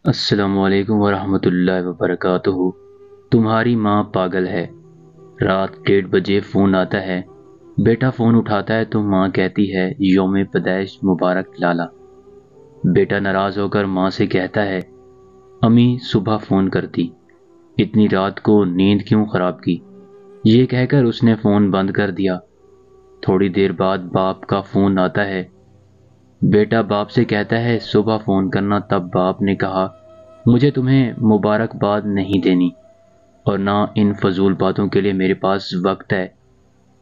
السلام علیکم ورحمۃ اللہ وبرکاتہ۔ تمہاری ماں پاگل ہے۔ رات 1:30 فون آتا ہے۔ بیٹا فون اٹھاتا ہے تو ماں کہتی ہے یوم پیدائش مبارک لالا۔ بیٹا ناراض ہو کر ماں سے کہتا ہے امی صبح فون کرتی، اتنی رات کو نیند کیوں خراب کی؟ یہ کہہ کر اس نے فون بند کر دیا۔ تھوڑی دیر بعد باپ کا فون آتا ہے۔ بیٹا باپ سے کہتا ہے صبح فون کرنا، تب باپ نے کہا مجھے تمہیں مبارکباد نہیں دینی اور نہ ان فضول باتوں کے لیے میرے پاس وقت ہے۔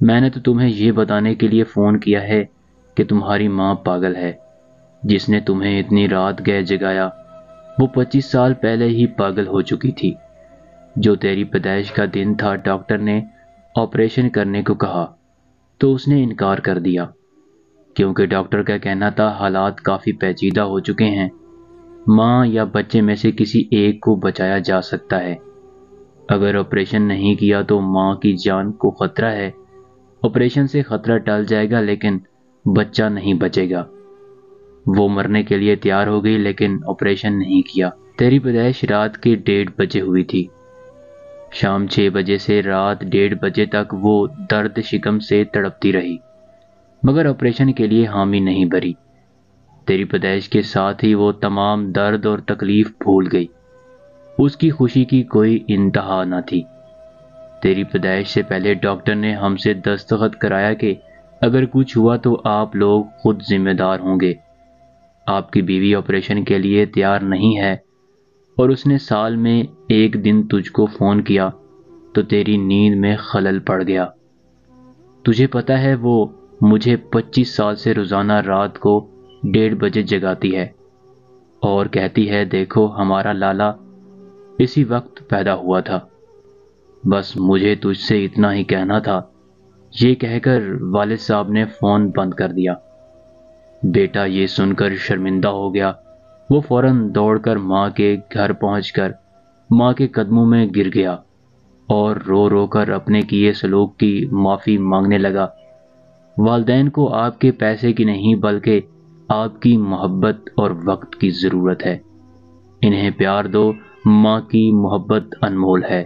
میں نے تو تمہیں یہ بتانے کے لیے فون کیا ہے کہ تمہاری ماں پاگل ہے۔ جس نے تمہیں اتنی رات گئے جگایا وہ 25 سال پہلے ہی پاگل ہو چکی تھی۔ جو تیری پیدائش کا دن تھا ڈاکٹر نے آپریشن کرنے کو کہا تو اس نے انکار کر دیا، کیونکہ ڈاکٹر کا کہنا تھا حالات کافی پیچیدہ ہو چکے ہیں، ماں یا بچے میں سے کسی ایک کو بچایا جا سکتا ہے۔ اگر آپریشن نہیں کیا تو ماں کی جان کو خطرہ ہے۔ آپریشن سے خطرہ ٹل جائے گا لیکن بچہ نہیں بچے گا۔ وہ مرنے کے لیے تیار ہو گئی لیکن آپریشن نہیں کیا۔ تیری پیدائش رات کے 1:30 ہوئی تھی۔ شام 6 بجے سے رات 1:30 تک وہ درد شکم سے تڑپتی رہی، مگر آپریشن کے لیے حامی نہیں بھری۔ تیری پیدائش کے ساتھ ہی وہ تمام درد اور تکلیف بھول گئی۔ اس کی خوشی کی کوئی انتہا نہ تھی۔ تیری پیدائش سے پہلے ڈاکٹر نے ہم سے دستخط کرایا کہ اگر کچھ ہوا تو آپ لوگ خود ذمہ دار ہوں گے۔ آپ کی بیوی آپریشن کے لیے تیار نہیں ہے اور اس نے سال میں ایک دن تجھ کو فون کیا تو تیری نیند میں خلل پڑ گیا۔ تجھے پتا ہے وہ مجھے 25 سال سے روزانہ رات کو 1:30 جگاتی ہے اور کہتی ہے دیکھو ہمارا لالا اسی وقت پیدا ہوا تھا۔ بس مجھے تجھ سے اتنا ہی کہنا تھا۔ یہ کہہ کر والد صاحب نے فون بند کر دیا۔ بیٹا یہ سن کر شرمندہ ہو گیا۔ وہ فوراً دوڑ کر ماں کے گھر پہنچ کر ماں کے قدموں میں گر گیا اور رو رو کر اپنے کیے سلوک کی معافی مانگنے لگا۔ والدین کو آپ کے پیسے کی نہیں بلکہ آپ کی محبت اور وقت کی ضرورت ہے۔ انہیں پیار دو، ماں کی محبت انمول ہے۔